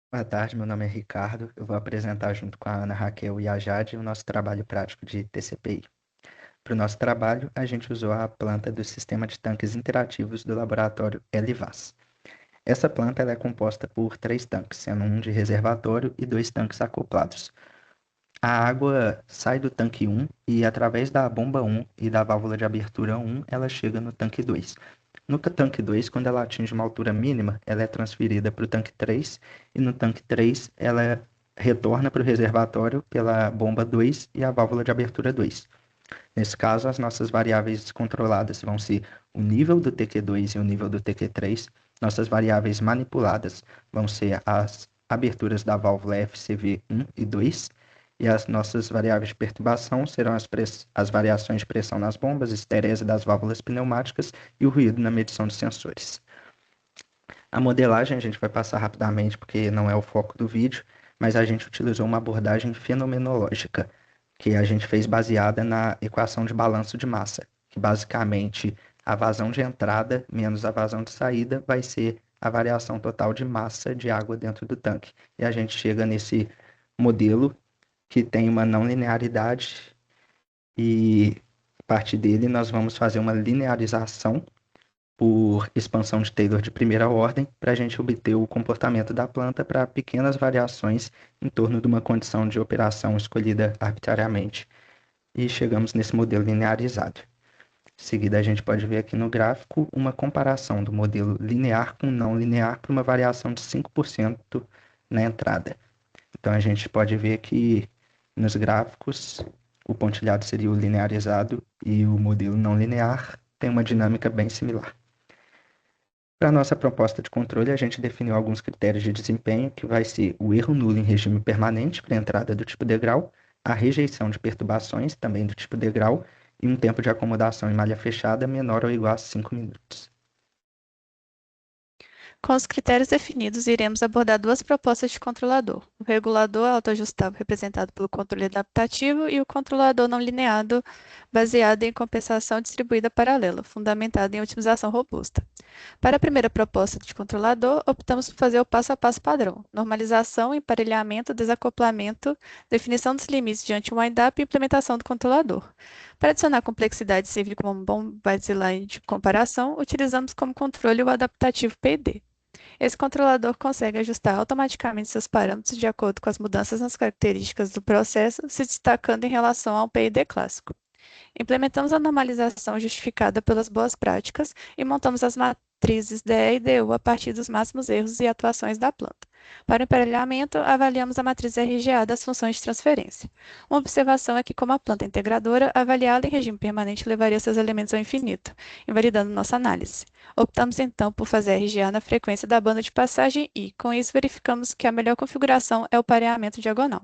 Boa tarde, meu nome é Ricardo. Eu vou apresentar junto com a Ana Raquel e a Jade o nosso trabalho prático de TCPI. Para o nosso trabalho, a gente usou a planta do sistema de tanques interativos do laboratório LVAS. Essa planta ela é composta por 3 tanques, sendo um de reservatório e 2 tanques acoplados. A água sai do tanque 1 e, através da bomba 1 e da válvula de abertura 1, ela chega no tanque 2. No tanque 2, quando ela atinge uma altura mínima, ela é transferida para o tanque 3 e no tanque 3 ela retorna para o reservatório pela bomba 2 e a válvula de abertura 2. Nesse caso, as nossas variáveis controladas vão ser o nível do TQ2 e o nível do TQ3. Nossas variáveis manipuladas vão ser as aberturas da válvula FCV1 e 2. E as nossas variáveis de perturbação serão as variações de pressão nas bombas, esterese das válvulas pneumáticas e o ruído na medição de sensores. A modelagem a gente vai passar rapidamente porque não é o foco do vídeo, mas a gente utilizou uma abordagem fenomenológica, que a gente fez baseada na equação de balanço de massa, que basicamente a vazão de entrada menos a vazão de saída vai ser a variação total de massa de água dentro do tanque. E a gente chega nesse modelo que tem uma não linearidade e a partir dele nós vamos fazer uma linearização por expansão de Taylor de primeira ordem para a gente obter o comportamento da planta para pequenas variações em torno de uma condição de operação escolhida arbitrariamente. E chegamos nesse modelo linearizado. Em seguida, a gente pode ver aqui no gráfico uma comparação do modelo linear com não linear para uma variação de 5% na entrada. Então, a gente pode ver que nos gráficos o pontilhado seria o linearizado e o modelo não linear tem uma dinâmica bem similar. Para a nossa proposta de controle, a gente definiu alguns critérios de desempenho, que vai ser o erro nulo em regime permanente para entrada do tipo degrau, a rejeição de perturbações, também do tipo degrau, e um tempo de acomodação em malha fechada menor ou igual a 5 minutos. Com os critérios definidos, iremos abordar duas propostas de controlador: o regulador autoajustável, representado pelo controle adaptativo, e o controlador não lineado, baseado em compensação distribuída paralela, fundamentado em otimização robusta. Para a primeira proposta de controlador, optamos por fazer o passo a passo padrão: normalização, emparelhamento, desacoplamento, definição dos limites diante do wind-up e implementação do controlador. Para adicionar complexidade e servir como um bom baseline de comparação, utilizamos como controle o adaptativo PID. Esse controlador consegue ajustar automaticamente seus parâmetros de acordo com as mudanças nas características do processo, se destacando em relação ao PID clássico. Implementamos a normalização justificada pelas boas práticas e montamos as matrizes DE e DU a partir dos máximos erros e atuações da planta. Para o emparelhamento, avaliamos a matriz RGA das funções de transferência. Uma observação é que, como a planta é integradora, avaliá-la em regime permanente levaria seus elementos ao infinito, invalidando nossa análise. Optamos então por fazer RGA na frequência da banda de passagem e, com isso, verificamos que a melhor configuração é o pareamento diagonal.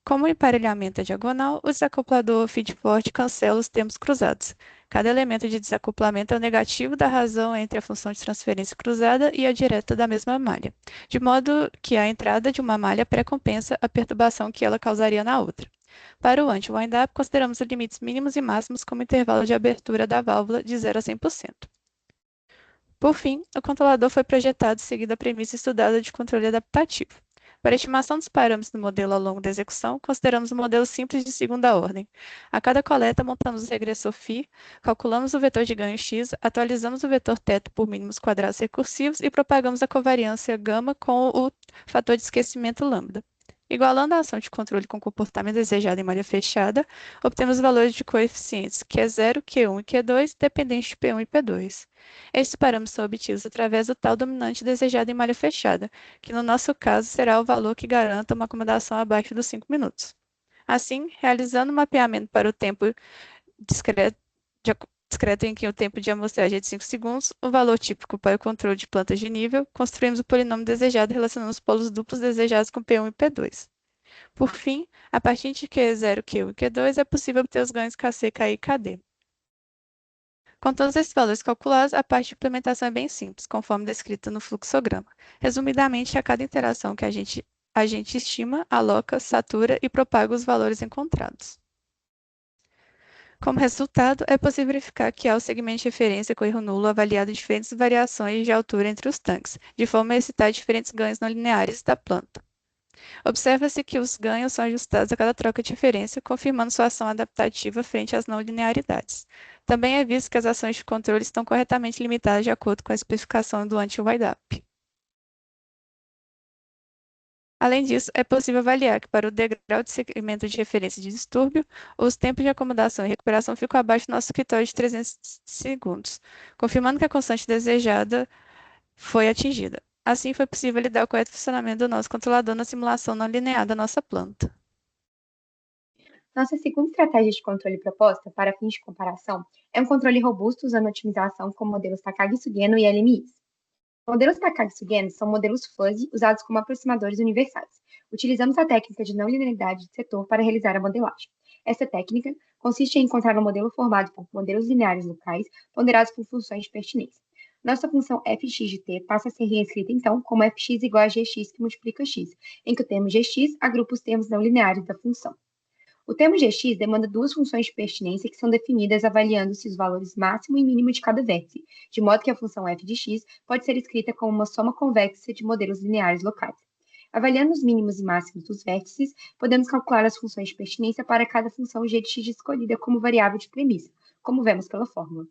Como o emparelhamento é diagonal, o desacoplador feed-forward cancela os termos cruzados. Cada elemento de desacoplamento é o negativo da razão entre a função de transferência cruzada e a direta da mesma malha, de modo que a entrada de uma malha pré-compensa a perturbação que ela causaria na outra. Para o anti-wind-up, consideramos os limites mínimos e máximos como intervalo de abertura da válvula de 0 a 100%. Por fim, o controlador foi projetado seguindo a premissa estudada de controle adaptativo. Para a estimação dos parâmetros do modelo ao longo da execução, consideramos um modelo simples de segunda ordem. A cada coleta, montamos o regressor φ, calculamos o vetor de ganho x, atualizamos o vetor teto por mínimos quadrados recursivos e propagamos a covariância γ com o fator de esquecimento lambda. Igualando a ação de controle com o comportamento desejado em malha fechada, obtemos valores de coeficientes Q0, Q1 e Q2, dependentes de P1 e P2. Estes parâmetros são obtidos através do tal dominante desejado em malha fechada, que no nosso caso será o valor que garanta uma acomodação abaixo dos 5 minutos. Assim, realizando o mapeamento para o tempo discreto, discreto em que o tempo de amostragem é de 5 segundos, o valor típico para o controle de plantas de nível, construímos o polinômio desejado relacionando os polos duplos desejados com P1 e P2. Por fim, a partir de Q0, Q1 e Q2, é possível obter os ganhos KC, KI e KD. Com todos esses valores calculados, a parte de implementação é bem simples, conforme descrito no fluxograma. Resumidamente, a cada interação que a gente estima, aloca, satura e propaga os valores encontrados. Como resultado, é possível verificar que há o segmento de referência com erro nulo avaliado diferentes variações de altura entre os tanques, de forma a excitar diferentes ganhos não lineares da planta. Observa-se que os ganhos são ajustados a cada troca de referência, confirmando sua ação adaptativa frente às não linearidades. Também é visto que as ações de controle estão corretamente limitadas de acordo com a especificação do anti-wind-up. Além disso, é possível avaliar que para o degrau de segmento de referência de distúrbio, os tempos de acomodação e recuperação ficam abaixo do nosso critério de 300 segundos, confirmando que a constante desejada foi atingida. Assim, foi possível validar o correto funcionamento do nosso controlador na simulação não linear da nossa planta. Nossa segunda estratégia de controle proposta, para fins de comparação, é um controle robusto usando otimização com modelos Takagi-Sugeno e LMIs. Modelos Takagi-Sugeno são modelos fuzzy usados como aproximadores universais. Utilizamos a técnica de não linearidade de setor para realizar a modelagem. Essa técnica consiste em encontrar um modelo formado por modelos lineares locais ponderados por funções de pertinência. Nossa função fx de t passa a ser reescrita, então, como fx igual a gx que multiplica x, em que o termo gx agrupa os termos não lineares da função. O termo gx demanda duas funções de pertinência que são definidas avaliando-se os valores máximo e mínimo de cada vértice, de modo que a função f de x pode ser escrita como uma soma convexa de modelos lineares locais. Avaliando os mínimos e máximos dos vértices, podemos calcular as funções de pertinência para cada função g de x escolhida como variável de premissa, como vemos pela fórmula.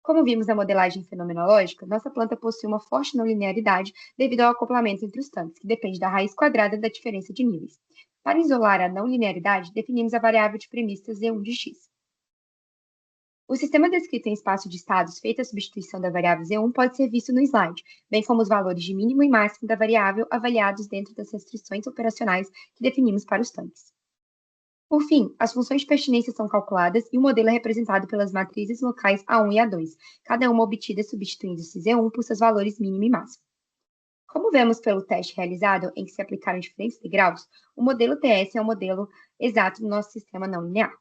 Como vimos na modelagem fenomenológica, nossa planta possui uma forte não linearidade devido ao acoplamento entre os tanques, que depende da raiz quadrada da diferença de níveis. Para isolar a não linearidade, definimos a variável de premissa z1 de x. O sistema descrito em espaço de estados feito a substituição da variável z1 pode ser visto no slide, bem como os valores de mínimo e máximo da variável avaliados dentro das restrições operacionais que definimos para os tanques. Por fim, as funções de pertinência são calculadas e o modelo é representado pelas matrizes locais A1 e A2, cada uma obtida substituindo-se Z1 por seus valores mínimo e máximo. Como vemos pelo teste realizado, em que se aplicaram diferentes degraus, o modelo TS é um modelo exato do nosso sistema não linear.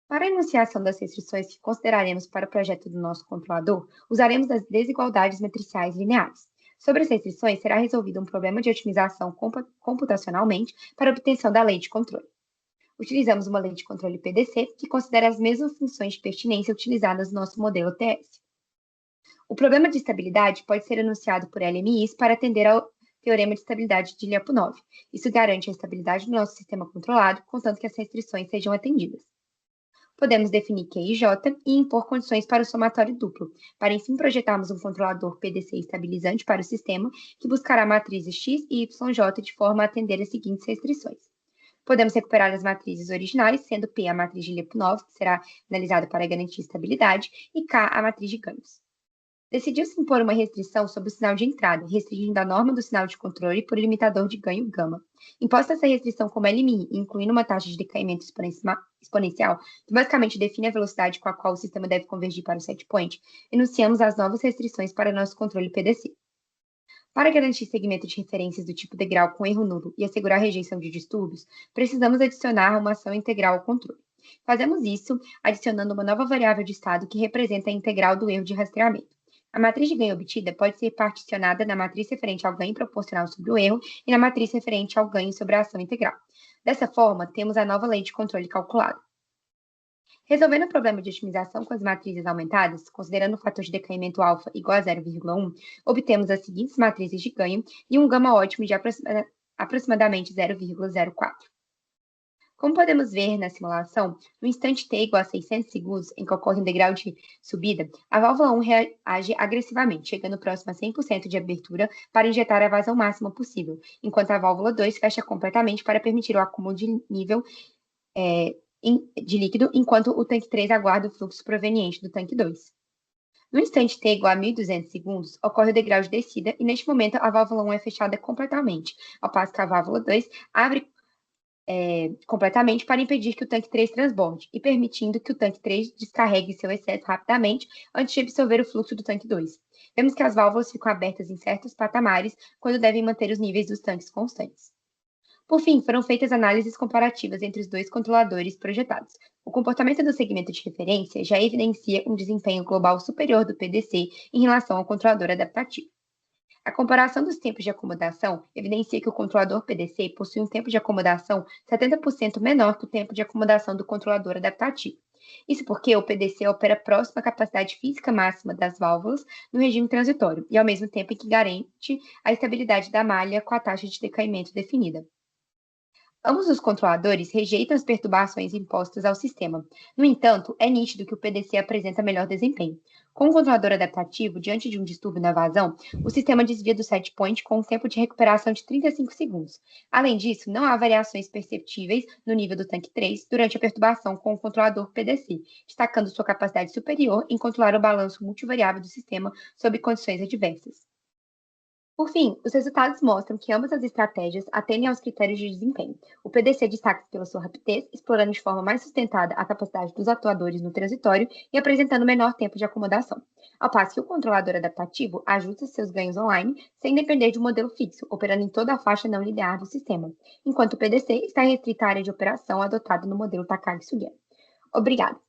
Para a enunciação das restrições que consideraremos para o projeto do nosso controlador, usaremos as desigualdades matriciais lineares. Sobre as restrições, será resolvido um problema de otimização computacionalmente para a obtenção da lei de controle. Utilizamos uma lei de controle PDC que considera as mesmas funções de pertinência utilizadas no nosso modelo TS. O problema de estabilidade pode ser enunciado por LMIs para atender ao teorema de estabilidade de Lyapunov. Isso garante a estabilidade do nosso sistema controlado, contanto que as restrições sejam atendidas. Podemos definir Q e J e impor condições para o somatório duplo, para enfim projetarmos um controlador PDC estabilizante para o sistema que buscará matrizes X e YJ de forma a atender as seguintes restrições. Podemos recuperar as matrizes originais, sendo P a matriz de Lyapunov, que será analisada para garantir estabilidade, e K a matriz de ganhos. Decidiu-se impor uma restrição sobre o sinal de entrada, restringindo a norma do sinal de controle por limitador de ganho gama. Imposta essa restrição como LMI, incluindo uma taxa de decaimento exponencial, que basicamente define a velocidade com a qual o sistema deve convergir para o set point, enunciamos as novas restrições para nosso controle PDC. Para garantir segmento de referências do tipo degrau com erro nulo e assegurar a rejeição de distúrbios, precisamos adicionar uma ação integral ao controle. Fazemos isso adicionando uma nova variável de estado que representa a integral do erro de rastreamento. A matriz de ganho obtida pode ser particionada na matriz referente ao ganho proporcional sobre o erro e na matriz referente ao ganho sobre a ação integral. Dessa forma, temos a nova lei de controle calculada. Resolvendo o problema de otimização com as matrizes aumentadas, considerando o fator de decaimento alfa igual a 0,1, obtemos as seguintes matrizes de ganho e um gama ótimo de aproximadamente 0,04. Como podemos ver na simulação, no instante t igual a 600 segundos, em que ocorre um degrau de subida, a válvula 1 reage agressivamente, chegando próximo a 100% de abertura para injetar a vazão máxima possível, enquanto a válvula 2 fecha completamente para permitir o acúmulo de nível de líquido, enquanto o tanque 3 aguarda o fluxo proveniente do tanque 2. No instante t igual a 1.200 segundos, ocorre o degrau de descida e, neste momento, a válvula 1 é fechada completamente, ao passo que a válvula 2 abre completamente para impedir que o tanque 3 transborde e permitindo que o tanque 3 descarregue seu excesso rapidamente antes de absorver o fluxo do tanque 2. Vemos que as válvulas ficam abertas em certos patamares quando devem manter os níveis dos tanques constantes. Por fim, foram feitas análises comparativas entre os dois controladores projetados. O comportamento do segmento de referência já evidencia um desempenho global superior do PDC em relação ao controlador adaptativo. A comparação dos tempos de acomodação evidencia que o controlador PDC possui um tempo de acomodação 70% menor que o tempo de acomodação do controlador adaptativo. Isso porque o PDC opera próximo à capacidade física máxima das válvulas no regime transitório e, ao mesmo tempo, que garante a estabilidade da malha com a taxa de decaimento definida. Ambos os controladores rejeitam as perturbações impostas ao sistema. No entanto, é nítido que o PDC apresenta melhor desempenho. Com o controlador adaptativo, diante de um distúrbio na vazão, o sistema desvia do set point com um tempo de recuperação de 35 segundos. Além disso, não há variações perceptíveis no nível do tanque 3 durante a perturbação com o controlador PDC, destacando sua capacidade superior em controlar o balanço multivariável do sistema sob condições adversas. Por fim, os resultados mostram que ambas as estratégias atendem aos critérios de desempenho. O PDC destaca-se pela sua rapidez, explorando de forma mais sustentada a capacidade dos atuadores no transitório e apresentando menor tempo de acomodação, ao passo que o controlador adaptativo ajusta seus ganhos online sem depender de um modelo fixo, operando em toda a faixa não linear do sistema, enquanto o PDC está restrito à área de operação adotada no modelo Takagi-Sugeno. Obrigada!